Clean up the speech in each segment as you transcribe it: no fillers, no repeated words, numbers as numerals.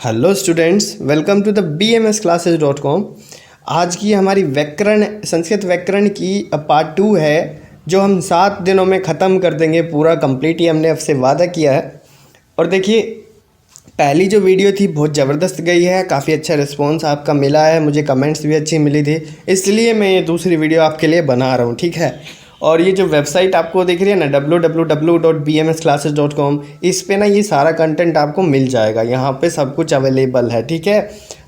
Hello students, welcome to the bmsclasses.com। आज की हमारी संस्कृत व्याकरण की पार्ट 2 है, जो हम 7 दिनों में ख़त्म कर देंगे पूरा कंप्लीट। ही हमने आपसे वादा किया है। और देखिए, पहली जो वीडियो थी बहुत ज़बरदस्त गई है, काफ़ी अच्छा रिस्पॉन्स आपका मिला है, मुझे कमेंट्स भी अच्छी मिली थी, इसलिए मैं ये दूसरी वीडियो आपके लिए बना रहा हूँ। ठीक है। और ये जो वेबसाइट आपको दिख रही है ना, www.bmsclasses.com, इस पे ना ये सारा कंटेंट आपको मिल जाएगा। यहाँ पे सब कुछ अवेलेबल है। ठीक है,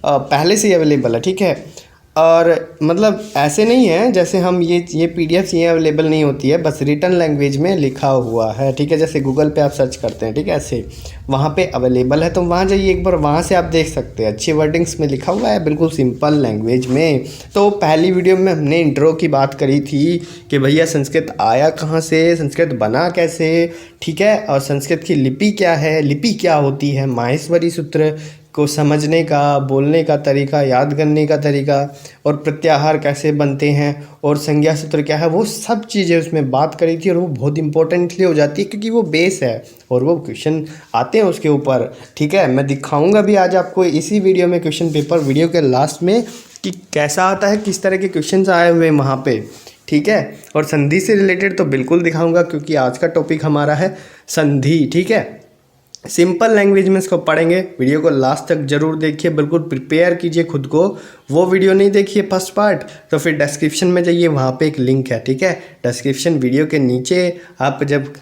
पहले से ही अवेलेबल है। ठीक है। और मतलब ऐसे नहीं है जैसे हम ये पीडीएफ ये अवेलेबल नहीं होती है, बस रिटन लैंग्वेज में लिखा हुआ है। ठीक है, जैसे गूगल पे आप सर्च करते हैं, ठीक है, ऐसे वहाँ पे अवेलेबल है। तो वहाँ जाइए एक बार, वहाँ से आप देख सकते हैं, अच्छी वर्डिंग्स में लिखा हुआ है, बिल्कुल सिंपल लैंग्वेज में। तो पहली वीडियो में हमने इंट्रो की बात करी थी कि भैया संस्कृत आया कहाँ से, संस्कृत बना कैसे। ठीक है, और संस्कृत की लिपि क्या है, लिपि क्या होती है, माहेश्वरी सूत्र को समझने का, बोलने का तरीका, याद करने का तरीका, और प्रत्याहार कैसे बनते हैं, और संज्ञा सूत्र क्या है, वो सब चीज़ें उसमें बात करी थी। और वो बहुत इंपॉर्टेंटली हो जाती है क्योंकि वो बेस है और वो क्वेश्चन आते हैं उसके ऊपर। ठीक है, मैं दिखाऊंगा भी आज आपको इसी वीडियो में क्वेश्चन पेपर, वीडियो के लास्ट में, कि कैसा आता है, किस तरह के क्वेश्चन आए हुए हैं वहाँ पर। ठीक है, और संधि से रिलेटेड तो बिल्कुल दिखाऊंगा क्योंकि आज का टॉपिक हमारा है संधि। ठीक है, सिंपल लैंग्वेज में इसको पढ़ेंगे। वीडियो को लास्ट तक जरूर देखिए, बिल्कुल प्रिपेयर कीजिए खुद को। वो वीडियो नहीं देखिए फर्स्ट पार्ट तो फिर डिस्क्रिप्शन में जाइए, वहाँ पे एक लिंक है। ठीक है, डिस्क्रिप्शन वीडियो के नीचे आप जब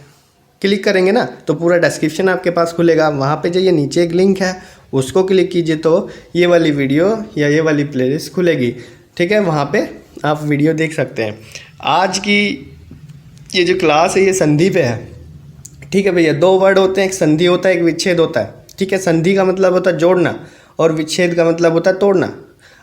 क्लिक करेंगे ना तो पूरा डिस्क्रिप्शन आपके पास खुलेगा। वहाँ पे जाइए, नीचे एक लिंक है, उसको क्लिक कीजिए तो ये वाली वीडियो या ये वाली प्लेलिस्ट खुलेगी। ठीक है, वहाँ पर आप वीडियो देख सकते हैं। आज की ये जो क्लास है ये संधि पे है। ठीक है भैया, 2 वर्ड होते हैं, एक संधि होता है, एक विच्छेद होता है। ठीक है, संधि का मतलब होता है जोड़ना और विच्छेद का मतलब होता है तोड़ना।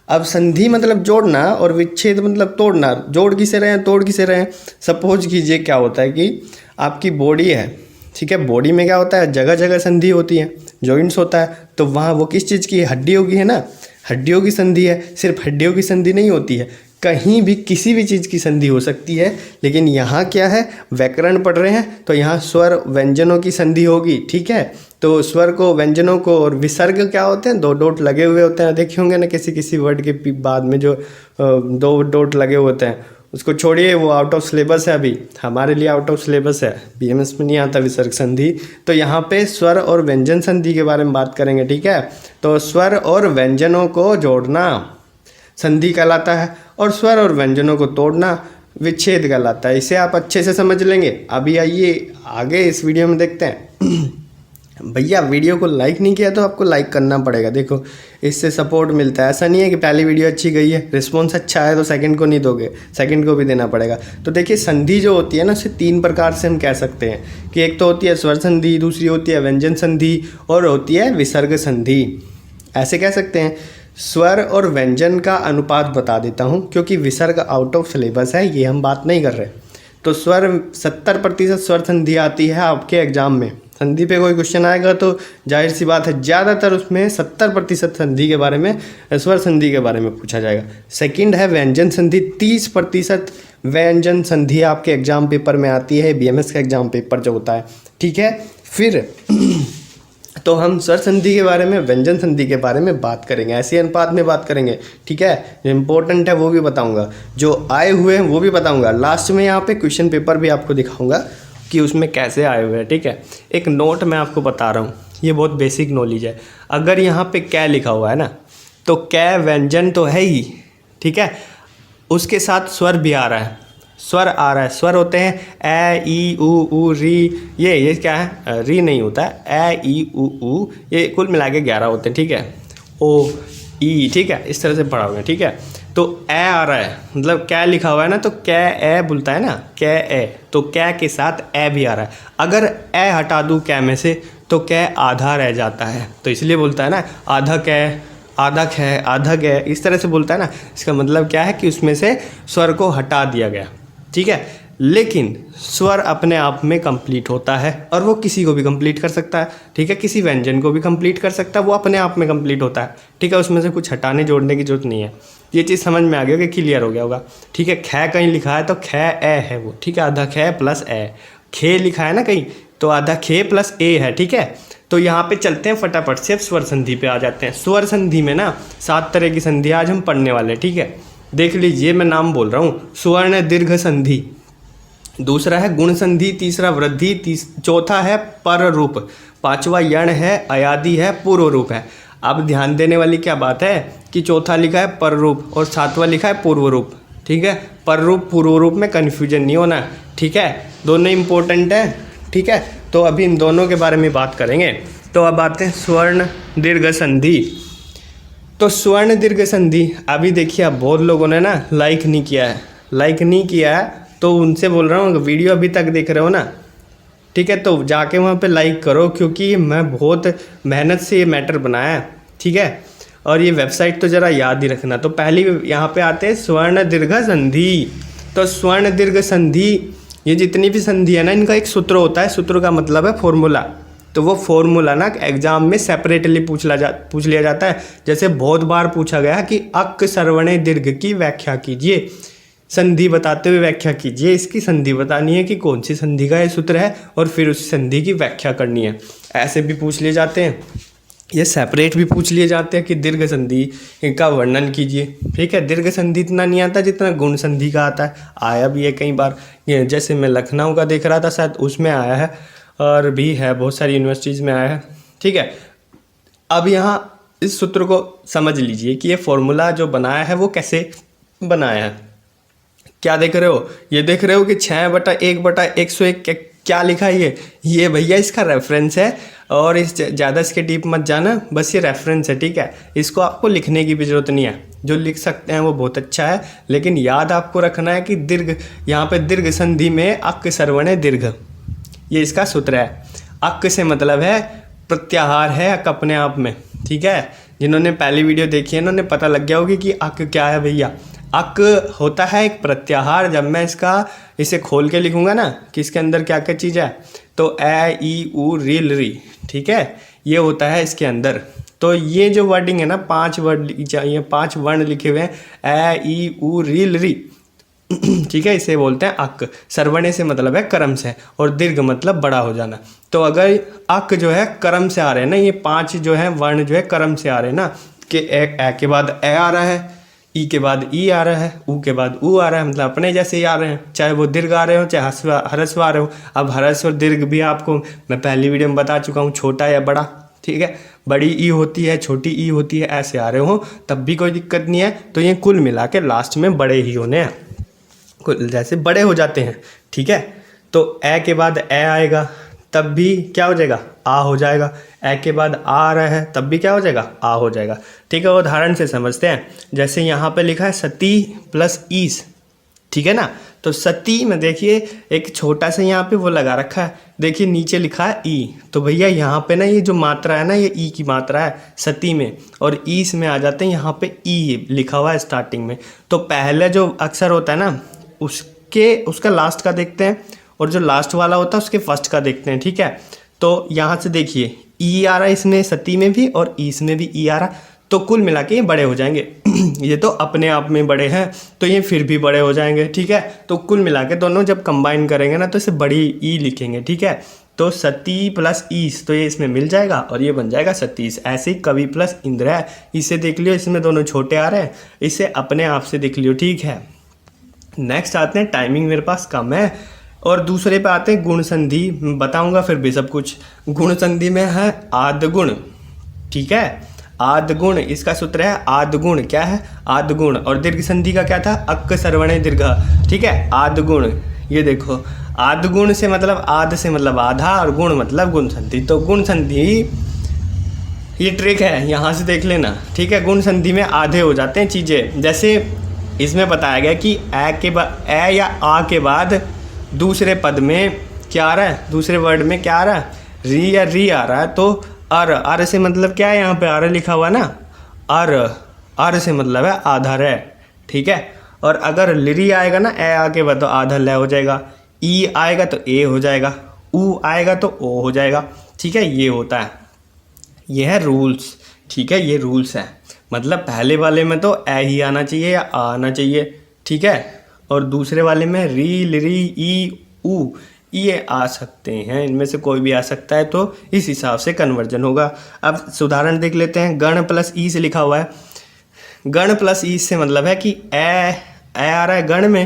अब संधि मतलब जोड़ना और विच्छेद मतलब तोड़ना। जोड़ किसे रहे हैं, तोड़ किसे रहे हैं। सपोज कीजिए क्या होता है कि आपकी बॉडी है। ठीक है, बॉडी में क्या होता है, जगह जगह संधि होती है, जॉइंट्स होता है। तो वहाँ वो किस चीज़ की है, हड्डियों की है ना, हड्डियों की संधि है। सिर्फ हड्डियों की संधि नहीं होती है, कहीं भी किसी भी चीज़ की संधि हो सकती है। लेकिन यहाँ क्या है, व्याकरण पढ़ रहे हैं तो यहाँ स्वर व्यंजनों की संधि होगी। ठीक है, तो स्वर को, व्यंजनों को, और विसर्ग क्या होते हैं, 2 डॉट लगे हुए होते हैं, देखे होंगे ना किसी किसी वर्ड के बाद में जो 2 डॉट लगे हुए होते हैं। उसको छोड़िए, वो आउट ऑफ सिलेबस है, अभी हमारे लिए आउट ऑफ सिलेबस है, बीएमएस में नहीं आता विसर्ग संधि। तो यहाँ पे स्वर और व्यंजन संधि के बारे में बात करेंगे। ठीक है, तो स्वर और व्यंजनों को जोड़ना संधि कहलाता है, और स्वर और व्यंजनों को तोड़ना विच्छेद कहलाता है। इसे आप अच्छे से समझ लेंगे। अभी आइए आगे इस वीडियो में देखते हैं। भैया वीडियो को लाइक नहीं किया तो आपको लाइक करना पड़ेगा। देखो, इससे सपोर्ट मिलता है। ऐसा नहीं है कि पहली वीडियो अच्छी गई है, रिस्पॉन्स अच्छा है तो सेकंड को नहीं दोगे, सेकंड को भी देना पड़ेगा। तो देखिए, संधि जो होती है ना, उसे 3 प्रकार से हम कह सकते हैं कि एक तो होती है स्वर संधि, दूसरी होती है व्यंजन संधि, और होती है विसर्ग संधि। ऐसे कह सकते हैं। स्वर और व्यंजन का अनुपात बता देता हूँ क्योंकि विसर्ग आउट ऑफ सिलेबस है, ये हम बात नहीं कर रहे। तो स्वर 70% स्वर संधि आती है आपके एग्जाम में। संधि पे कोई क्वेश्चन आएगा तो जाहिर सी बात है ज़्यादातर उसमें 70% संधि के बारे में, स्वर संधि के बारे में पूछा जाएगा। सेकंड है व्यंजन संधि, 30% व्यंजन संधि आपके एग्जाम पेपर में आती है, बीएमएस का एग्जाम पेपर जो होता है। ठीक है, फिर तो हम स्वर संधि के बारे में, व्यंजन संधि के बारे में बात करेंगे, ऐसे अनुपात में बात करेंगे। ठीक है, जो इम्पोर्टेंट है वो भी बताऊंगा, जो आए हुए हैं वो भी बताऊंगा। लास्ट में यहाँ पे क्वेश्चन पेपर भी आपको दिखाऊंगा कि उसमें कैसे आए हुए हैं। ठीक है, एक नोट मैं आपको बता रहा हूँ, ये बहुत बेसिक नॉलेज है। अगर यहाँ पे कै लिखा हुआ है ना, तो कै व्यंजन तो है ही। ठीक है, उसके साथ स्वर भी आ रहा है, स्वर आ रहा है। स्वर होते हैं ए, ई, उ, री। ये क्या है, री नहीं होता है, ए, ई, उ, ये कुल मिला के 11 होते हैं। ठीक है, ओ, ई। ठीक है, इस तरह से पढ़ा हुआ है। ठीक है, तो ए आ रहा है, मतलब क्या लिखा हुआ है ना, तो कै ए बोलता है ना, कै ए, तो कै के साथ ए भी आ रहा है। अगर ए हटा दूँ कै में से तो कै आधा रह जाता है, तो इसलिए बोलता है ना आधा कै, आधा कै, आधा कै, इस तरह से बोलता है ना। इसका मतलब क्या है कि उसमें से स्वर को हटा दिया गया। ठीक है, लेकिन स्वर अपने आप में कंप्लीट होता है और वो किसी को भी कंप्लीट कर सकता है। ठीक है, किसी व्यंजन को भी कंप्लीट कर सकता है, वो अपने आप में कंप्लीट होता है। ठीक है, उसमें से कुछ हटाने जोड़ने की जरूरत नहीं है। ये चीज़ समझ में आ गया कि क्लियर हो गया होगा। ठीक है, खे कहीं लिखा है तो खे ए है वो। ठीक है, आधा खे प्लस ए। खे लिखा है ना कहीं तो आधा खे प्लस ए है। ठीक है, तो यहाँ पे चलते हैं फटाफट से, अब स्वर संधि पे आ जाते हैं। स्वर संधि में ना 7 तरह की संधि आज हम पढ़ने वाले हैं, ठीक है। देख लीजिए, मैं नाम बोल रहा हूँ। स्वर्ण दीर्घ संधि, दूसरा है गुण संधि, तीसरा वृद्धि, चौथा है पर रूप, पांचवा यण है, अयादि है, पूर्व रूप है। अब ध्यान देने वाली क्या बात है कि चौथा लिखा है पर रूप और सातवां लिखा है पूर्व रूप, ठीक है। पर रूप पूर्व रूप में कन्फ्यूजन नहीं होना, ठीक है, दोनों इंपॉर्टेंट है, ठीक है। तो अभी इन दोनों के बारे में बात करेंगे। तो अब आते हैं स्वर्ण दीर्घ संधि। तो स्वर्ण दीर्घ संधि, अभी देखिए अब बहुत लोगों ने ना लाइक नहीं किया है, तो उनसे बोल रहा हूँ, वीडियो अभी तक देख रहे हो ना, ठीक है, तो जाके वहाँ पे लाइक करो, क्योंकि मैं बहुत मेहनत से ये मैटर बनाया है, ठीक है। और ये वेबसाइट तो ज़रा याद ही रखना। तो पहली यहाँ पे आते हैं स्वर्ण दीर्घ संधि। तो स्वर्ण दीर्घ संधि, ये जितनी भी संधि है ना, इनका एक सूत्र होता है। सूत्र का मतलब है फॉर्मूला। तो वो फॉर्मूला ना एग्जाम में सेपरेटली पूछ लिया जाता है। जैसे बहुत बार पूछा गया कि अक सर्वणे दीर्घ की व्याख्या कीजिए, संधि बताते हुए व्याख्या कीजिए। इसकी संधि बतानी है कि कौन सी संधि का ये सूत्र है और फिर उस संधि की व्याख्या करनी है। ऐसे भी पूछ लिए जाते हैं, ये सेपरेट भी पूछ लिए जाते हैं कि दीर्घ संधि का वर्णन कीजिए, ठीक है। दीर्घ संधि इतना नहीं आता जितना गुण संधि का आता है। आया भी है कई बार, जैसे मैं लखनऊ का देख रहा था, शायद उसमें आया है, और भी है बहुत सारी यूनिवर्सिटीज़ में आया है, ठीक है। अब यहाँ इस सूत्र को समझ लीजिए कि ये फॉर्मूला जो बनाया है वो कैसे बनाया है। क्या देख रहे हो, ये देख रहे हो कि 6/1/101 क्या लिखा है ये भैया इसका रेफरेंस है। और इस ज़्यादा इसके डीप मत जाना, बस ये रेफरेंस है, ठीक है। इसको आपको लिखने की भी ज़रूरत नहीं है, जो लिख सकते हैं वो बहुत अच्छा है, लेकिन याद आपको रखना है कि दीर्घ, यहाँ पे दीर्घ संधि में अक सर्वणे दीर्घ, ये इसका सूत्र है। अक से मतलब है प्रत्याहार है, अक अपने आप में, ठीक है। जिन्होंने पहली वीडियो देखी है उन्होंने पता लग गया होगी कि अक क्या है भैया। अक होता है एक प्रत्याहार। जब मैं इसे खोल के लिखूंगा ना कि इसके अंदर क्या क्या चीज़ है, तो ए ई उ री ल री, ठीक है, ये होता है इसके अंदर। तो ये जो वर्डिंग है ना, 5 वर्ण लिखे हुए हैं, ए ई उ री ल री, ठीक है, इसे बोलते हैं अक। सर्वणे से मतलब है कर्म से, और दीर्घ मतलब बड़ा हो जाना। तो अगर अक जो है कर्म से आ रहे हैं ना, ये 5 जो है वर्ण जो है कर्म से आ रहे हैं ना, कि ए के बाद ए आ रहा है, ई के बाद ई आ रहा है, ऊ के बाद ऊ आ रहा है, मतलब अपने जैसे ही आ रहे हैं, चाहे वो दीर्घ आ रहे हो चाहे ह्रस्व आ रहे हो। अब ह्रस्व और दीर्घ भी आपको मैं पहली वीडियो में बता चुका हूँ, छोटा या बड़ा, ठीक है। बड़ी ई होती है, छोटी ई होती है, ऐसे आ रहे हो तब भी कोई दिक्कत नहीं है। तो ये कुल मिला के लास्ट में बड़े ही होने हैं, जैसे बड़े हो जाते हैं, ठीक है। तो ए के बाद ए आएगा तब भी क्या हो जाएगा, आ हो जाएगा। ए के बाद आ रहा है तब भी क्या हो जाएगा, आ हो जाएगा, ठीक है। उदाहरण से समझते हैं, जैसे यहाँ पे लिखा है सती प्लस ईस, ठीक है ना। तो सती में देखिए एक छोटा सा यहाँ पे वो लगा रखा है, देखिए नीचे लिखा है ई, तो भैया यहाँ पे ना ये जो मात्रा है ना, ये ई की मात्रा है सती में, और ईस में आ जाते हैं यहाँ पे ई लिखा हुआ है स्टार्टिंग में। तो पहले जो अक्षर होता है ना उसका लास्ट का देखते हैं, और जो लास्ट वाला होता है उसके फर्स्ट का देखते हैं, ठीक है। तो यहाँ से देखिए ई आ रहा है इसमें, सती में भी और ईस में भी ई आ रहा, तो कुल मिला के ये बड़े हो जाएंगे। ये तो अपने आप में बड़े हैं, तो ये फिर भी बड़े हो जाएंगे, ठीक है। तो कुल मिला के दोनों जब कंबाइन करेंगे ना, तो इसे बड़ी ई लिखेंगे, ठीक है। तो सती प्लस ईस, तो ये इसमें मिल जाएगा और ये बन जाएगा सतीश। ऐसे ही कवि प्लस इंद्र है, इसे देख लियो, इसमें दोनों छोटे आ रहे हैं, इसे अपने आप से देख लियो, ठीक है। नेक्स्ट आते हैं, टाइमिंग मेरे पास कम है, और दूसरे पे आते हैं गुण संधि, बताऊंगा फिर भी सब कुछ। गुण संधि में है आद्गुण, ठीक है, आद्गुण, इसका सूत्र है आद्गुण, क्या है आद्गुण। और दीर्घ संधि का क्या था, अक सर्वणे दीर्घ, ठीक है, आद्गुण। ये देखो आद्गुण से मतलब आद से मतलब आधा, और गुण मतलब गुण संधि। तो गुण संधि ये ट्रिक है, यहाँ से देख लेना, ठीक है। गुण संधि में आधे हो जाते हैं चीज़ें, जैसे इसमें बताया गया कि ए या आ के बाद दूसरे पद में क्या आ रहा है, दूसरे वर्ड में क्या आ रहा है, री या री आ रहा है। तो अर से मतलब क्या है, यहाँ पे अर लिखा हुआ ना, अर से मतलब है आधा रे, ठीक है। और अगर लिरी आएगा ना, ए आके बाद तो आधा ल हो जाएगा, ई आएगा तो ए हो जाएगा, ऊ आएगा तो ओ हो जाएगा, ठीक है। ये होता है, ये है रूल्स, ठीक है, ये रूल्स है। मतलब पहले वाले में तो ए ही आना चाहिए या आ आना चाहिए, ठीक है। और दूसरे वाले में री लिरी ई ऊ, ये आ सकते हैं, इनमें से कोई भी आ सकता है, तो इस हिसाब से कन्वर्जन होगा। अब उदाहरण देख लेते हैं। गण प्लस ई से लिखा हुआ है, गण प्लस ई से मतलब है कि ए आ रहा है गण में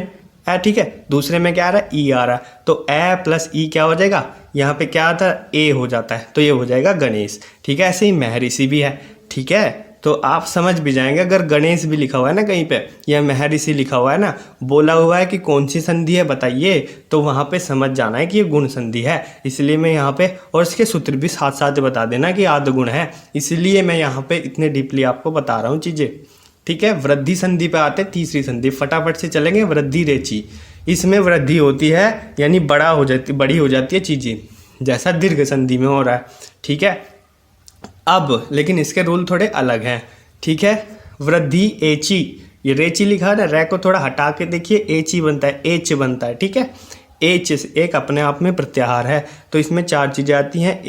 ए, ठीक है, दूसरे में क्या आ रहा है ई आ रहा है, तो ए प्लस ई क्या हो जाएगा, यहाँ पे क्या आता है ए हो जाता है, तो ये हो जाएगा गणेश, ठीक है। ऐसे ही महर्षि भी है, ठीक है, तो आप समझ भी जाएंगे अगर गणेश भी लिखा हुआ है ना कहीं पे या महर्षि लिखा हुआ है ना, बोला हुआ है कि कौन सी संधि है बताइए, तो वहाँ पे समझ जाना है कि ये गुण संधि है, इसलिए मैं यहाँ पे, और इसके सूत्र भी साथ साथ बता देना कि आद्य गुण है, इसलिए मैं यहाँ पे इतने डीपली आपको बता रहा हूँ चीज़ें, ठीक है। वृद्धि संधि पे आते, तीसरी संधि फटाफट से चलेंगे। वृद्धि रेची, इसमें वृद्धि होती है यानी बड़ी हो जाती है चीज़ें, जैसा दीर्घ संधि में हो रहा है, ठीक है। अब लेकिन इसके रूल थोड़े अलग हैं, ठीक है। वृद्धि एची, ये रेची लिखा है ना, रे को थोड़ा हटा के देखिए, एची बनता है, एच बनता है, ठीक है। एच एक अपने आप में प्रत्याहार है, तो इसमें 4 चीज़ें आती हैं,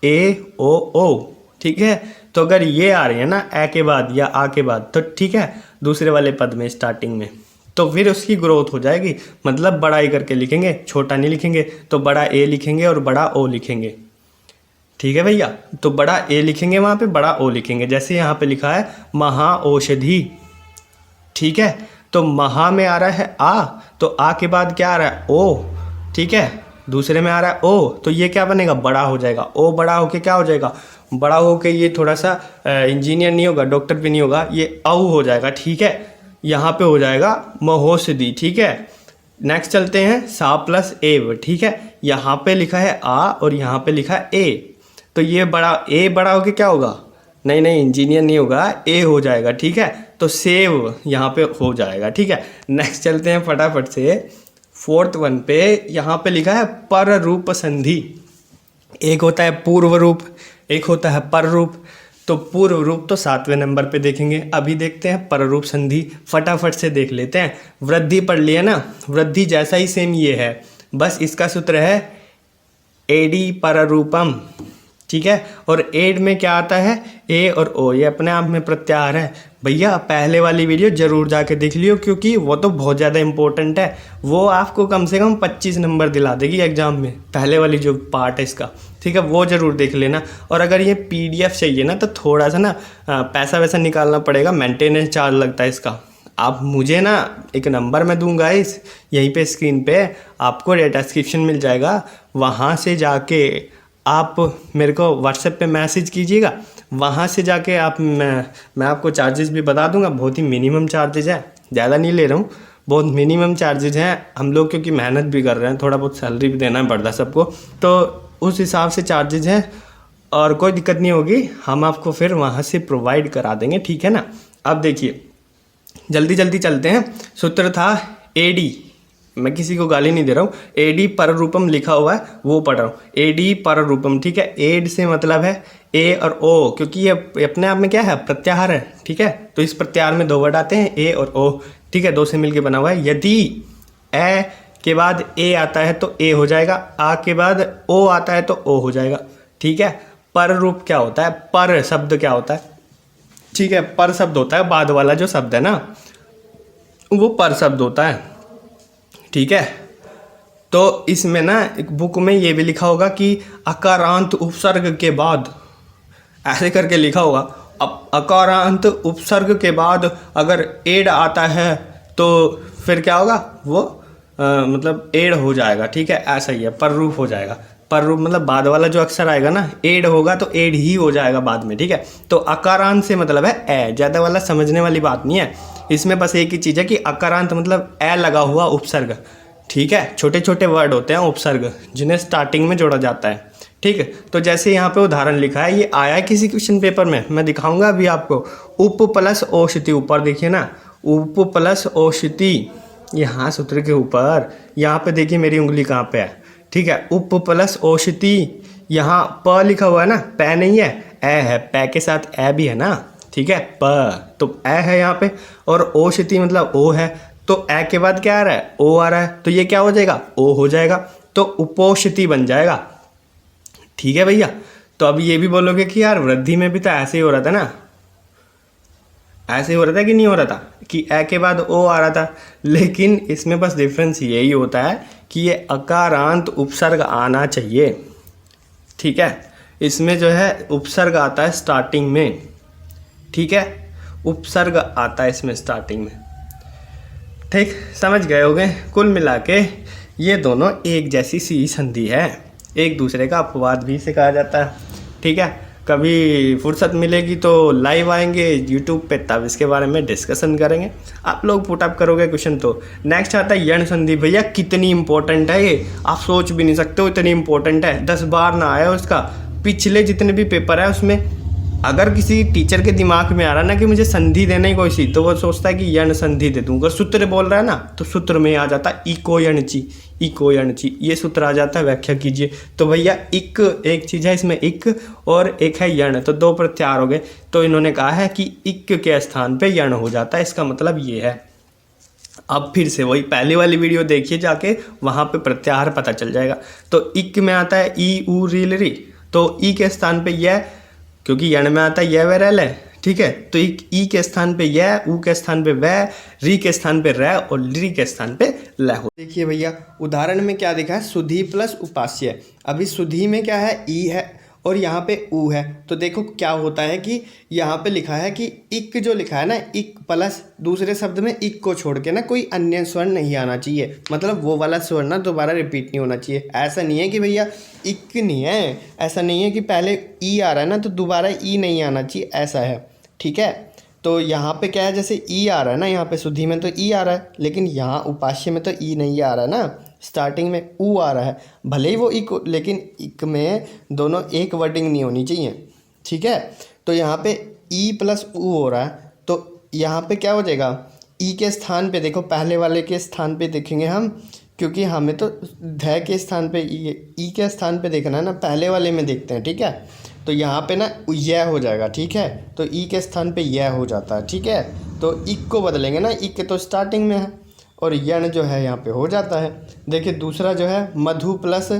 ए ओ, ठीक है। तो अगर ये आ रही है ना ए के बाद या आ के बाद, तो ठीक है, दूसरे वाले पद में स्टार्टिंग में, तो फिर उसकी ग्रोथ हो जाएगी, मतलब बड़ा ही करके लिखेंगे, छोटा नहीं लिखेंगे, तो बड़ा ए लिखेंगे और बड़ा ओ लिखेंगे, ठीक है भैया। तो बड़ा ए लिखेंगे वहाँ पे, बड़ा ओ लिखेंगे, जैसे यहाँ पे लिखा है महाऔषधि, ठीक है, तो महा में आ रहा है आ, तो आ के बाद क्या आ रहा है ओ, ठीक है, दूसरे में आ रहा है ओ, तो ये क्या बनेगा, बड़ा हो जाएगा, ओ बड़ा होके क्या हो जाएगा, बड़ा होके ये थोड़ा सा इंजीनियर नहीं होगा, डॉक्टर भी नहीं होगा, ये औ हो जाएगा, ठीक है, यहाँ पे हो जाएगा महौषधि, ठीक है। नेक्स्ट चलते हैं, सा प्लस एव, ठीक है, यहाँ पे लिखा है आ और यहाँ पे लिखा है ए, तो ये ए बड़ा होके क्या होगा, नहीं इंजीनियर नहीं होगा, ए हो जाएगा, ठीक है, तो सेव यहाँ पे हो जाएगा, ठीक है। नेक्स्ट चलते हैं फटाफट से 4th वन पे, यहाँ पे लिखा है पर रूप संधि, एक होता है पूर्व रूप, एक होता है पर रूप, तो पूर्व रूप तो 7वें नंबर पे देखेंगे, अभी देखते हैं पर रूप संधि, फटाफट से देख लेते हैं। वृद्धि पढ़ लिया ना, वृद्धि जैसा ही सेम ये है, बस इसका सूत्र है एडी पर रूपम, ठीक है, और एड में क्या आता है ए और ओ, ये अपने आप में प्रत्याहार है। भैया पहले वाली वीडियो जरूर जाके देख लियो, क्योंकि वो तो बहुत ज़्यादा इंपॉर्टेंट है, वो आपको कम से कम 25 नंबर दिला देगी एग्जाम में, पहले वाली जो पार्ट है इसका, ठीक है, वो ज़रूर देख लेना। और अगर ये PDF चाहिए ना, तो थोड़ा सा ना पैसा वैसा निकालना पड़ेगा, मेंटेनेंस चार्ज लगता है इसका। आप मुझे ना एक नंबर मैं दूंगा इस यहीं पे स्क्रीन पे, आपको डिस्क्रिप्शन मिल जाएगा, वहाँ से जाके आप मेरे को व्हाट्सएप पे मैसेज कीजिएगा, वहाँ से जाके आप मैं आपको चार्जेस भी बता दूंगा, बहुत ही मिनिमम चार्जेज है, ज़्यादा नहीं ले रहा हूँ, बहुत मिनिमम चार्जेज हैं। हम लोग क्योंकि मेहनत भी कर रहे हैं, थोड़ा बहुत सैलरी भी देना पड़ता है सबको, तो उस हिसाब से चार्जेज हैं, और कोई दिक्कत नहीं होगी, हम आपको फिर वहाँ से प्रोवाइड करा देंगे, ठीक है ना। अब देखिए जल्दी जल्दी चलते हैं। सूत्र था एडी, मैं किसी को गाली नहीं दे रहा हूँ, एडी पर रूपम लिखा हुआ है वो पढ़ रहा हूँ, एडी पर रूपम, ठीक है। एड से मतलब है ए और ओ, क्योंकि ये अपने आप में क्या है, प्रत्याहार है, ठीक है, तो इस प्रत्याहार में 2 वर्ड आते हैं ए और ओ, ठीक है, 2 से मिलके बना हुआ है। यदि ए के बाद ए आता है तो ए हो जाएगा, आ के बाद ओ आता है तो ओ हो जाएगा, ठीक है। पर रूप क्या होता है, पर शब्द क्या होता है, ठीक है, पर शब्द होता है, बाद वाला जो शब्द है ना वो पर शब्द होता है, ठीक है। तो इसमें ना एक बुक में ये भी लिखा होगा कि अकारांत उपसर्ग के बाद, ऐसे करके लिखा होगा, अकारांत उपसर्ग के बाद अगर एड आता है तो फिर क्या होगा, वो मतलब एड हो जाएगा, ठीक है, ऐसा ही है, पर रूप हो जाएगा। पर रूप मतलब बाद वाला जो अक्षर आएगा ना, एड होगा तो एड ही हो जाएगा बाद में, ठीक है। तो अकारांत से मतलब है ए, ज़्यादा वाला समझने वाली बात नहीं है इसमें, बस एक ही चीज़ है कि अकारांत मतलब ए लगा हुआ उपसर्ग, ठीक है। छोटे छोटे वर्ड होते हैं उपसर्ग जिन्हें स्टार्टिंग में जोड़ा जाता है, ठीक है। तो जैसे यहाँ पे उदाहरण लिखा है, ये आया है किसी क्वेश्चन पेपर में, मैं दिखाऊंगा अभी आपको। उप प्लस औषधि, ऊपर देखिए ना, उप प्लस औषधि, यहाँ सूत्र के ऊपर, यहाँ पे देखिए मेरी उंगली कहाँ पे है, ठीक है। उप प्लस औषधि, यहाँ प लिखा हुआ है ना, पै नहीं है, ए है, पै के साथ ए भी है ना, ठीक है, प, तो ए है यहाँ पे, और औषधि मतलब ओ है, तो ए के बाद क्या आ रहा है, ओ आ रहा है, तो ये क्या हो जाएगा, ओ हो जाएगा, तो उपौषधि बन जाएगा, ठीक है भैया। तो अब ये भी बोलोगे कि यार वृद्धि में भी तो ऐसे ही हो रहा था ना, ऐसे हो रहा था कि नहीं हो रहा था कि ए के बाद ओ आ रहा था, लेकिन इसमें बस डिफरेंस यही होता है कि ये अकारांत उपसर्ग आना चाहिए, ठीक है। इसमें जो है उपसर्ग आता है स्टार्टिंग में, ठीक है, उपसर्ग आता है इसमें स्टार्टिंग में, ठीक, समझ गए होंगे। कुल मिला के ये दोनों एक जैसी सी संधि है, एक दूसरे का अपवाद भी से कहा जाता है, ठीक है। कभी फुर्सत मिलेगी तो लाइव आएंगे यूट्यूब पे, तब इसके बारे में डिस्कशन करेंगे। आप लोग पुटअप करोगे क्वेश्चन तो। नेक्स्ट आता है यण संधि। भैया कितनी इंपॉर्टेंट है ये, आप सोच भी नहीं सकते हो इतनी इंपॉर्टेंट है। 10 बार ना आया उसका, पिछले जितने भी पेपर है उसमें अगर किसी टीचर के दिमाग में आ रहा ना कि मुझे संधि देना ही कोई सी, तो वो सोचता है कि यण संधि दे दूँ। अगर सूत्र बोल रहा है ना तो सूत्र में आ जाता है इको यणची, इको यणची, ये सूत्र आ जाता है, व्याख्या कीजिए। तो भैया इक एक चीज़ है इसमें, इक और एक है यण, तो 2 प्रत्याहार हो गए। तो इन्होंने कहा है कि इक के स्थान पे यण हो जाता है, इसका मतलब ये है। अब फिर से वही पहली वाली वीडियो देखिए जाके, वहाँ पे प्रत्याहार पता चल जाएगा। तो इक में आता है ई ऊ रील री, तो ई के स्थान पे यह, क्योंकि यण में आता है यह व रैल है, ठीक है। तो ई के स्थान पे यह, ऊ के स्थान पे वह, री के स्थान पे रह और ली के स्थान पे ल हो। देखिए भैया उदाहरण में क्या दिखा है, सुधी प्लस उपास्य। अभी सुधी में क्या है, ई है और यहाँ पे ऊ है। तो देखो क्या होता है कि यहाँ पे लिखा है कि इक जो लिखा है ना, इक प्लस दूसरे शब्द में इक को छोड़ के ना कोई अन्य स्वर्ण नहीं आना चाहिए, मतलब वो वाला स्वर्ण ना दोबारा रिपीट नहीं होना चाहिए। ऐसा नहीं है कि भैया इक नहीं है, ऐसा नहीं है कि पहले ई आ रहा है ना तो दोबारा ई नहीं आना चाहिए, ऐसा है, ठीक है। तो यहाँ पे क्या है, जैसे ई आ रहा है ना, यहाँ पे शुद्धि में तो ई आ रहा है, लेकिन यहाँ उपास्य में तो ई नहीं आ रहा है ना, स्टार्टिंग में ऊ आ रहा है। भले ही वो इक, लेकिन इक में दोनों एक वर्डिंग नहीं होनी चाहिए, ठीक है। तो यहाँ पे ई प्लस ऊ हो रहा है, तो यहाँ पे क्या हो जाएगा, ई के स्थान पे देखो, पहले वाले के स्थान पे देखेंगे हम, क्योंकि हमें तो ध के स्थान पे ई के स्थान पे देखना है ना, पहले वाले में देखते हैं, ठीक है। तो यहाँ पे ना यह हो जाएगा, ठीक है। तो ई के स्थान पे यह हो जाता है, ठीक है। तो इक को बदलेंगे ना, इक तो स्टार्टिंग में है और यण जो है यहाँ पे हो जाता है। देखिए दूसरा जो है मधु प्लस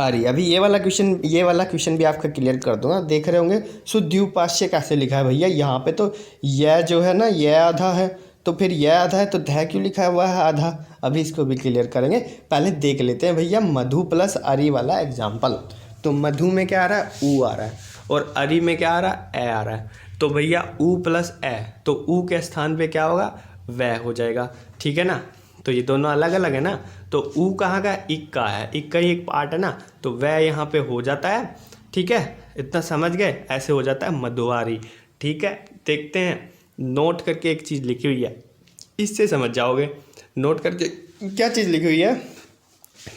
आर्य। अभी ये वाला क्वेश्चन भी आपका क्लियर कर दूंगा, देख रहे होंगे। शुद्धि उपास्य कैसे लिखा है भैया, यहाँ पे तो यह जो है ना यह आधा है, तो फिर यह आधा है तो ध क्यों लिखा हुआ है आधा, अभी इसको भी क्लियर करेंगे। पहले देख लेते हैं भैया मधु प्लस आर्य वाला एग्जाम्पल। तो मधु में क्या आ रहा है, ऊ आ रहा है, और आर्य में क्या आ रहा है, ए आ रहा है। तो भैया ऊ प्लस ए, तो ऊ के स्थान पे क्या होगा, वह हो जाएगा, ठीक है ना। तो ये दोनों अलग अलग है ना, तो ऊ कहाँ का, इक का है, इक का ही एक पार्ट है ना, तो वह यहाँ पे हो जाता है, ठीक है। इतना समझ गए, ऐसे हो जाता है मधुआरी, ठीक है। देखते हैं, नोट करके एक चीज़ लिखी हुई है, इससे समझ जाओगे। नोट करके क्या चीज़ लिखी हुई है,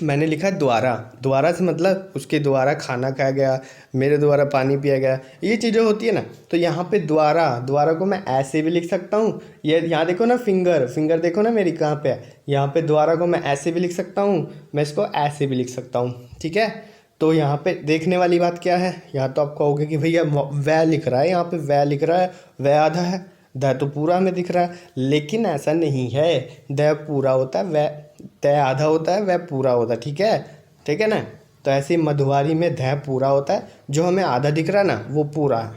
मैंने लिखा है द्वारा। द्वारा से मतलब उसके द्वारा खाना खाया गया, मेरे द्वारा पानी पिया गया, ये चीज़ें होती है ना। तो यहाँ पे द्वारा, द्वारा को मैं ऐसे भी लिख सकता हूँ, ये यहाँ देखो ना फिंगर, फिंगर देखो ना मेरी कहाँ पे है, यहाँ पे द्वारा को मैं ऐसे भी लिख सकता हूँ, मैं इसको ऐसे भी लिख सकता हूँ, ठीक है। तो यहाँ पे देखने वाली बात क्या है, यहाँ तो आप कहोगे कि भैया वह लिख रहा है, यहाँ पे वह लिख रहा है, वह आधा है, द तो पूरा हमें दिख रहा है, लेकिन ऐसा नहीं है, द पूरा होता है, वह तय आधा होता है, वह पूरा होता है, ठीक है, ठीक है ना। तो ऐसे मधुवारी में ध पूरा होता है, जो हमें आधा दिख रहा है ना वो पूरा है,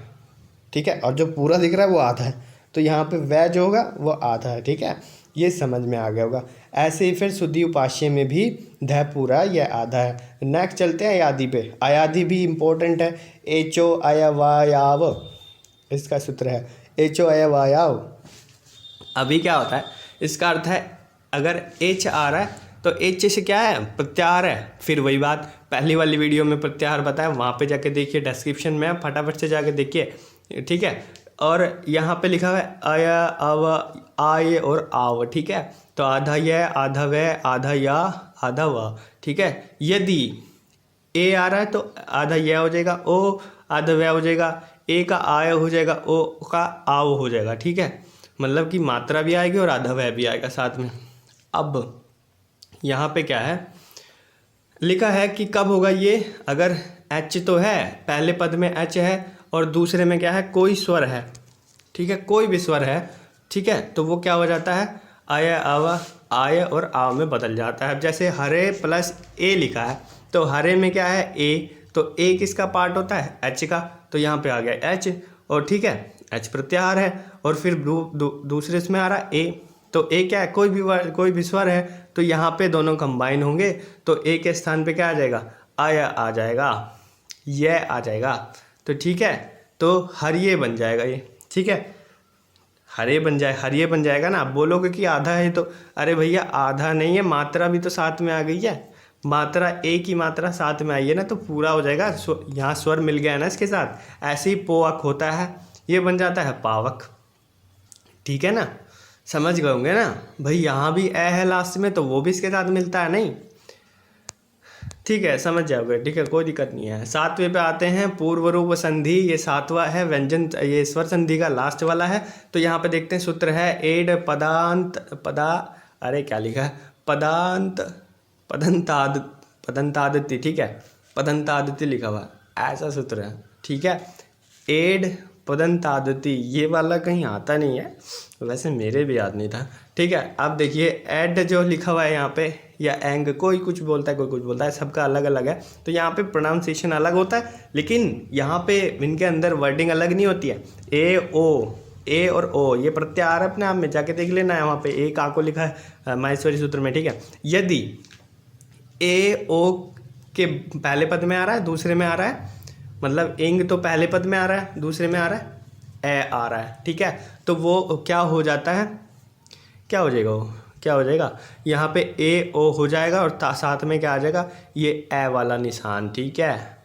ठीक है, और जो पूरा दिख रहा है वो आधा है। तो यहाँ पे वह जो होगा वो आधा है, ठीक है, ये समझ में आ गया होगा। ऐसे ही फिर शुद्धि उपास्य में भी ध पूरा यह आधा है। नेक्स्ट चलते हैं अयादि पे। अयादि भी इम्पोर्टेंट है, एचो अयवायाव इसका सूत्र है, एचो अयवायाव। अभी क्या होता है, इसका अर्थ है अगर एच आ रहा है तो एच से क्या है, प्रत्याहार है। फिर वही बात पहली वाली वीडियो में प्रत्याहार बताया, वहाँ पे जाके देखिए, डिस्क्रिप्शन में फटाफट से जाके देखिए, ठीक है। और यहाँ पे लिखा हुआ है आय अव आय और आव, ठीक है। तो आधा यह, आधा वह, आधा या, आधा वह, ठीक है। यदि ए आ रहा है तो आधा यह हो जाएगा, ओ आधा वह हो जाएगा, ए का आय हो जाएगा, ओ का आव हो जाएगा, ठीक है। मतलब कि मात्रा भी आएगी और आधा वह भी आएगा साथ में। अब यहाँ पे क्या है लिखा है कि कब होगा ये, अगर एच तो है, पहले पद में एच है और दूसरे में क्या है, कोई स्वर है, ठीक है, कोई भी स्वर है, ठीक है। तो वो क्या हो जाता है, आय आव, आय और आव में बदल जाता है। जैसे हरे प्लस ए लिखा है, तो हरे में क्या है, ए, तो ए किसका पार्ट होता है, एच का, तो यहाँ पे आ गया एच, और ठीक है एच प्रत्याहार है, और फिर दूसरे इसमें आ रहा ए, तो ए क्या है, कोई भी स्वर है तो यहाँ पे दोनों कंबाइन होंगे, तो ए के स्थान पे क्या आ जाएगा, आया आ जाएगा, यह आ जाएगा। तो ठीक है, तो हरिये बन जाएगा ये, ठीक है, हरिये बन जाएगा ना। आप बोलोगे कि आधा है, तो अरे भैया आधा नहीं है, मात्रा भी तो साथ में आ गई है, मात्रा ए की मात्रा साथ में आई है ना, तो पूरा हो जाएगा। यहाँ स्वर मिल गया है ना इसके साथ, ऐसे ही पोअक होता है, ये बन जाता है पावक, ठीक है ना, समझ गए होंगे ना भाई। यहाँ भी ए है लास्ट में, तो वो भी इसके साथ मिलता है नहीं, ठीक है, समझ जाओगे, ठीक है, कोई दिक्कत नहीं है। 7वें पे आते हैं, पूर्व रूप संधि, ये 7वां है, व्यंजन ये स्वर संधि का लास्ट वाला है। तो यहाँ पे देखते हैं सूत्र है एड अरे क्या लिखा है, पदंतादिति, ठीक है, पदंतादिति लिखा हुआ है, ऐसा सूत्र है, ठीक है, एड पदंतादिति, ये वाला कहीं आता नहीं है, वैसे मेरे भी याद नहीं था, ठीक है। अब देखिए एड जो लिखा हुआ है यहाँ पे, या एंग, कोई कुछ बोलता है कोई कुछ बोलता है, सबका अलग अलग है। तो यहाँ पे प्रोनाउंसिएशन अलग होता है, लेकिन यहाँ पे इनके अंदर वर्डिंग अलग नहीं होती है। ए और ओ ये प्रत्याहार अपने आप में, जाके देख लेना है वहाँ पे, ए का को लिखा है माहेश्वरी सूत्र में, ठीक है। यदि ए ओ के पहले पद में आ रहा है, दूसरे में आ रहा है, मतलब एंग तो पहले पद में आ रहा है, दूसरे में आ रहा है ए आ रहा है, ठीक है, तो वो क्या हो जाता है, क्या हो जाएगा, वो क्या हो जाएगा, यहाँ पे ए ओ हो जाएगा, और साथ में क्या आ जाएगा, ये ए वाला निशान, ठीक है।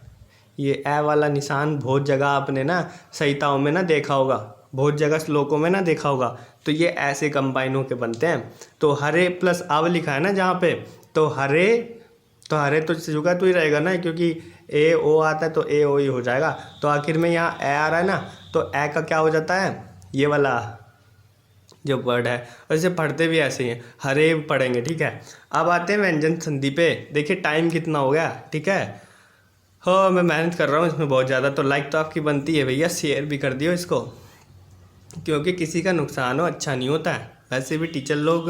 ये ए वाला निशान बहुत जगह आपने ना संहिताओं में ना देखा होगा, बहुत जगह श्लोकों में ना देखा होगा, तो ये ऐसे कंबाइन होके बनते हैं। तो हरे प्लस आव लिखा है ना जहाँ पे, तो हरे तो जुगा तो ही रहेगा ना, क्योंकि ए ओ आता है तो ए ओ ही हो जाएगा। तो आखिर में यहाँ ए आ रहा है ना, तो ए का क्या हो जाता है, ये वाला जो वर्ड है, और इसे पढ़ते भी ऐसे ही हैं, हरे पढ़ेंगे, ठीक है। अब आते हैं व्यंजन संधि पे, देखिए टाइम कितना हो गया, ठीक है। हाँ मैं मेहनत कर रहा हूँ इसमें बहुत ज़्यादा, तो लाइक तो आपकी बनती है भैया, शेयर भी कर दियो इसको, क्योंकि किसी का नुकसान हो अच्छा नहीं होता है। वैसे भी टीचर लोग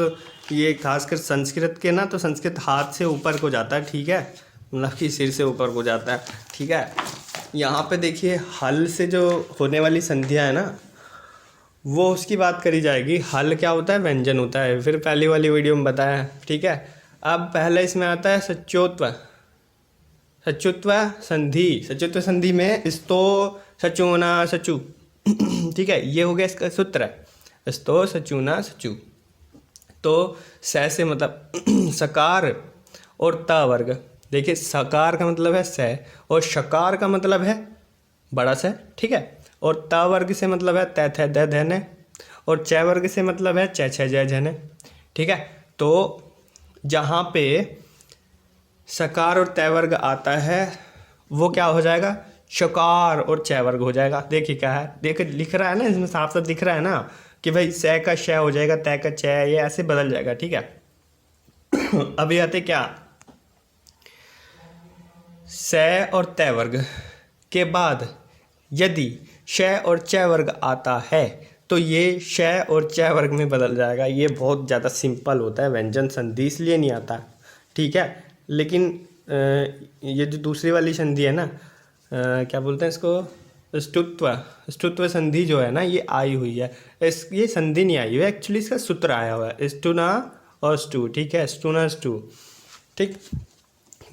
ये खासकर संस्कृत के ना, तो संस्कृत हाथ से ऊपर को जाता है, ठीक है, मतलब कि सिर से ऊपर को जाता है, ठीक है। यहाँ पे देखिए हल से जो होने वाली संधियाँ है ना, वो उसकी बात करी जाएगी। हल क्या होता है, व्यंजन होता है, फिर पहली वाली वीडियो में बताया, ठीक है। अब पहले इसमें आता है सचोत्व संधि में स्तो सचूना सचू, ठीक है, ये हो गया इसका सूत्र है, स्तो सचूना सचू। तो से मतलब सकार और त वर्ग, देखिए सकार का मतलब है से, और शकार का मतलब है बड़ा से, ठीक है, और त वर्ग से मतलब है तै थे दै धैने, और च वर्ग से मतलब है च छ जय झने, ठीक है। तो जहाँ पे सकार और तय वर्ग आता है वो क्या हो जाएगा, शकार और च वर्ग हो जाएगा। देखिए क्या है, देखिए लिख रहा है ना इसमें, साफ साफ दिख रहा है ना कि भाई से का श हो जाएगा, तय का च, ये ऐसे बदल जाएगा, ठीक है। अभी आते क्या, से और तय वर्ग के बाद यदि श और च वर्ग आता है, तो ये श और च वर्ग में बदल जाएगा। ये बहुत ज़्यादा सिंपल होता है व्यंजन संधि, इसलिए नहीं आता, ठीक है। लेकिन ये जो दूसरी वाली संधि है ना, क्या बोलते हैं इसको, स्तुत्व संधि जो है ना, ये आई हुई है, ये संधि नहीं आई हुई है, एक्चुअली इसका सूत्र आया हुआ है, स्टुना और स्टू, ठीक है, स्टूना स्टू, ठीक।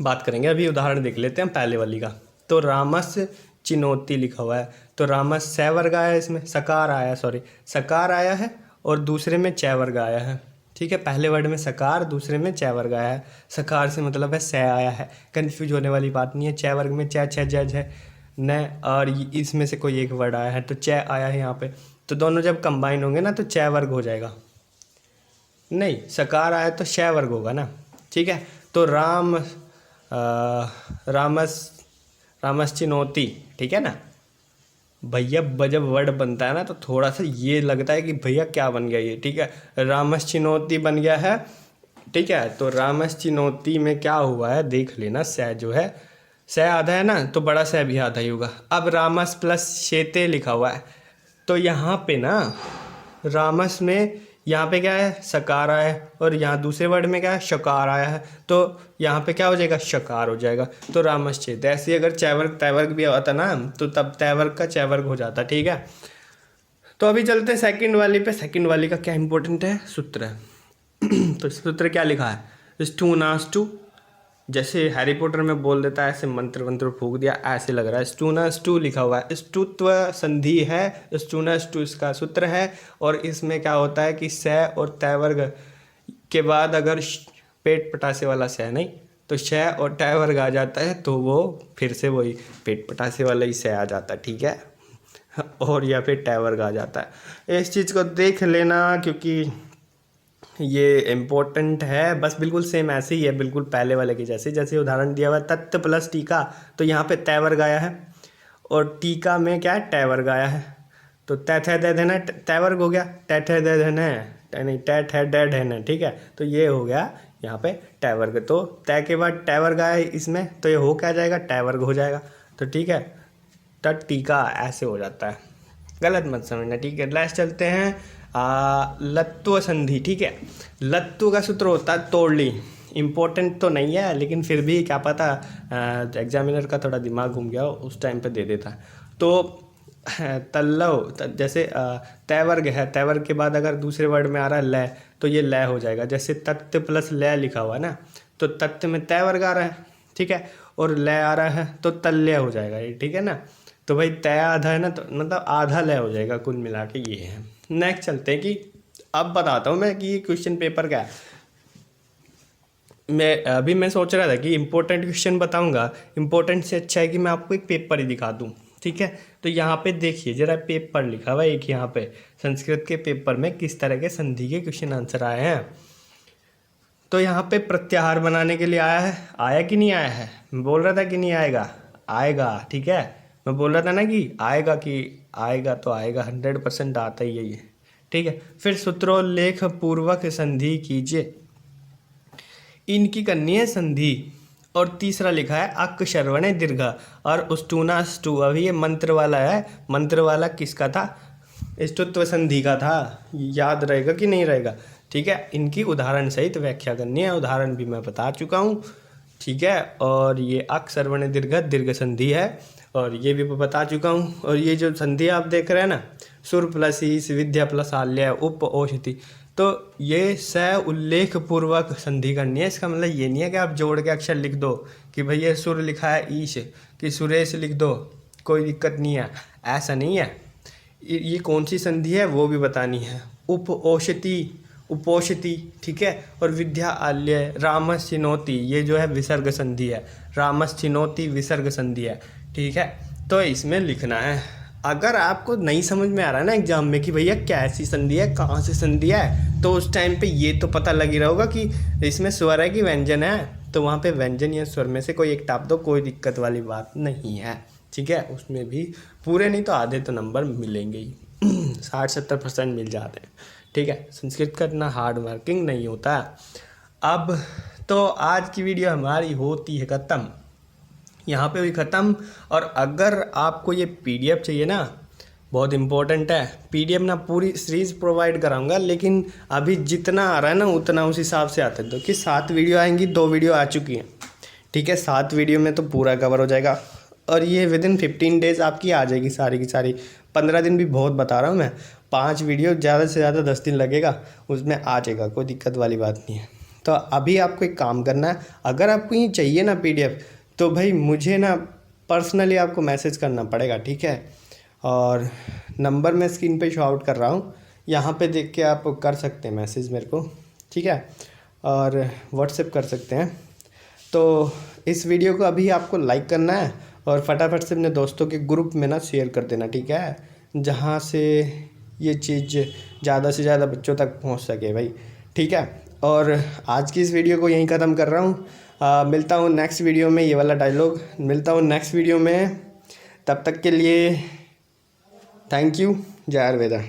बात करेंगे अभी, उदाहरण देख लेते हैं पहले वाली का। तो रामस चिनौती लिखा हुआ है, तो रामस से वर्ग आया, इसमें सकार आया है, और दूसरे में च वर्ग आया है, ठीक है। पहले वर्ड में सकार, दूसरे में च वर्ग आया है। सकार से मतलब है से आया है, कंफ्यूज होने वाली बात नहीं है। च वर्ग में च छ जज है न, और इसमें से कोई एक वर्ड आया है, तो च आया है यहाँ पे, तो दोनों जब कंबाइन होंगे ना तो च वर्ग हो जाएगा, नहीं सकार आया तो श वर्ग होगा ना, ठीक है। तो रामस चिनौती, ठीक है ना भैया। जब वर्ड बनता है ना तो थोड़ा सा ये लगता है कि भैया क्या बन गया ये, ठीक है। रामस चिनौती बन गया है, ठीक है। तो रामस चिनौती में क्या हुआ है देख लेना, से जो है से आधा है ना, तो बड़ा से भी आधा ही होगा। अब रामस प्लस शेते लिखा हुआ है, तो यहाँ पे ना रामस में यहाँ पे क्या है, सकार आया है, और यहाँ दूसरे वर्ड में क्या है, शकार आया है, तो यहाँ पे क्या हो जाएगा, शकार हो जाएगा। तो रामश्चेत। ऐसे अगर चैवर्ग तैवर्ग भी होता ना तो तब तैवर्ग का चैवर्ग हो जाता, ठीक है। तो अभी चलते हैं सेकंड वाली पे। सेकंड वाली का क्या इंपॉर्टेंट है, सूत्र। तो सूत्र क्या लिखा है, स्टू नास टू, जैसे हैरी पॉटर में बोल देता है ऐसे मंत्र वंत्र फूक दिया, ऐसे लग रहा है। स्टूना स्टू लिखा हुआ है, स्टुत्व संधि है, स्टूना स्टू इसका सूत्र है। और इसमें क्या होता है कि स और तैवर्ग के बाद अगर पेट पटासे वाला स नहीं तो श और तैवर्ग आ जाता है, तो वो फिर से वही पेट पटासे वाला ही स आ जाता है, ठीक है। और या फिर तैवर्ग आ जाता है। इस चीज़ को देख लेना क्योंकि ये इम्पोर्टेंट है। बस बिल्कुल सेम ऐसे ही है, बिल्कुल पहले वाले के जैसे। जैसे उदाहरण दिया हुआ है तत्त प्लस टीका, तो यहाँ पे तैवर्ग आया है, और टीका में क्या है, तैवर्ग आया है। तो तैथ दे देना, तैवर्ग हो गया। तैथ दे देना है, नहीं तैथ है डेड है ना, ठीक है। तो ये हो गया यहाँ पे तैवर्ग। तो तय के बाद तैवर्ग आया इसमें, तो ये हो क्या जाएगा, तैवर्ग हो जाएगा। तो ठीक है, तट टीका ऐसे हो जाता है, गलत मत समझना, ठीक है। लास्ट चलते हैं लत्व संधि, ठीक है। लत्व का सूत्र होता है तोड़ली। इम्पोर्टेंट तो नहीं है लेकिन फिर भी क्या पता एग्जामिनर का थोड़ा दिमाग घूम गया हो, उस टाइम पे दे देता। तो तल्लव, जैसे तैवर्ग है, तैवर्ग के बाद अगर दूसरे वर्ड में आ रहा है लय, तो ये लय हो जाएगा। जैसे तत्त प्लस लय लिखा हुआ है ना, तो तत्त में तैवर्ग आ रहा है, ठीक है, और लय आ रहा है तो तल्य हो जाएगा ये, ठीक है ना। तो भाई तय आधा है ना, तो मतलब आधा लय हो जाएगा, कुल मिला के ये है। नेक्स्ट चलते हैं कि अब बताता हूँ मैं कि ये क्वेश्चन पेपर क्या है। मैं सोच रहा था कि इंपॉर्टेंट क्वेश्चन बताऊंगा, इंपॉर्टेंट से अच्छा है कि मैं आपको एक पेपर ही दिखा दूं, ठीक है। तो यहाँ पे देखिए जरा, पेपर लिखा हुआ है एक, यहाँ पे संस्कृत के पेपर में किस तरह के संधि के क्वेश्चन आंसर आए हैं। तो यहाँ पे प्रत्याहार बनाने के लिए आया है, आया कि नहीं आया है, मैं बोल रहा था कि नहीं आएगा, आएगा, ठीक है। मैं बोल रहा था ना कि आएगा, तो आएगा, 100% आता ही है ये, ठीक है। फिर सूत्रोल्लेख पूर्वक संधि कीजिए, इनकी करनी है संधि। और तीसरा लिखा है अक शर्वणे दीर्घ और उष्टूना स्टू। अभी ये मंत्र वाला है, मंत्र वाला किसका था, स्तुत्व संधि का था, याद रहेगा कि नहीं रहेगा, ठीक है। इनकी उदाहरण सहित व्याख्या करनी है, उदाहरण भी मैं बता चुका हूँ, ठीक है। और ये अक शर्वणे दीर्घ दीर्घ संधि है, और ये भी बता चुका हूँ। और ये जो संधि आप देख रहे हैं ना, सुर प्लस ईस, विद्या प्लस आल्य, उप औषधि, तो ये स उल्लेख पूर्वक संधि करनी है। इसका मतलब ये नहीं है कि आप जोड़ के अक्षर लिख दो कि भैया सुर लिखा है ईश कि सुरेश लिख दो, कोई दिक्कत नहीं है, ऐसा नहीं है। ये कौन सी संधि है वो भी बतानी है। उप औषधि, उपोषति, ठीक है। और विद्या आल्य, रामस चिनौती, ये जो है विसर्ग संधि है, रामस चिनौती विसर्ग संधि है, ठीक है। तो इसमें लिखना है। अगर आपको नहीं समझ में आ रहा है ना एग्जाम में कि भैया कैसी संधि है, कहाँ से संधि है, तो उस टाइम पे ये तो पता लग ही रहा होगा कि इसमें स्वर है कि व्यंजन है, तो वहाँ पे व्यंजन या स्वर में से कोई एक टाप दो, कोई दिक्कत वाली बात नहीं है, ठीक है। उसमें भी पूरे नहीं तो आधे तो नंबर मिलेंगे ही, 60-70% मिल जाते हैं, ठीक है। संस्कृत का इतना हार्ड वर्किंग नहीं होता। अब तो आज की वीडियो हमारी होती है ख़त्म, यहाँ पे भी ख़त्म। और अगर आपको ये PDF चाहिए ना, बहुत इम्पोर्टेंट है, PDF ना पूरी सीरीज़ प्रोवाइड कराऊंगा, लेकिन अभी जितना आ रहा है ना उतना उस हिसाब से आता है। तो कि 7 वीडियो आएंगी, 2 वीडियो आ चुकी हैं, ठीक है। 7 वीडियो में तो पूरा कवर हो जाएगा, और ये विदिन 15 डेज़ आपकी आ जाएगी सारी की सारी। 15 दिन भी बहुत बता रहा हूँ मैं, 5 वीडियो ज़्यादा से ज़्यादा 10 दिन लगेगा, उसमें आ जाएगा, कोई दिक्कत वाली बात नहीं है। तो अभी आपको एक काम करना है, अगर आपको ये चाहिए ना PDF, तो भाई मुझे ना पर्सनली आपको मैसेज करना पड़ेगा, ठीक है। और नंबर मैं स्क्रीन पे शो आउट कर रहा हूँ, यहाँ पे देख के आप कर सकते हैं मैसेज मेरे को, ठीक है। और व्हाट्सएप कर सकते हैं। तो इस वीडियो को अभी आपको लाइक करना है और फटाफट से अपने दोस्तों के ग्रुप में ना शेयर कर देना, ठीक है, जहाँ से ये चीज़ ज़्यादा से ज़्यादा बच्चों तक पहुँच सके भाई, ठीक है। और आज की इस वीडियो को यहीं ख़त्म कर रहा हूँ। मिलता हूँ नेक्स्ट वीडियो में, ये वाला डायलॉग, मिलता हूँ नेक्स्ट वीडियो में। तब तक के लिए थैंक यू, जय आयुर्वेदा।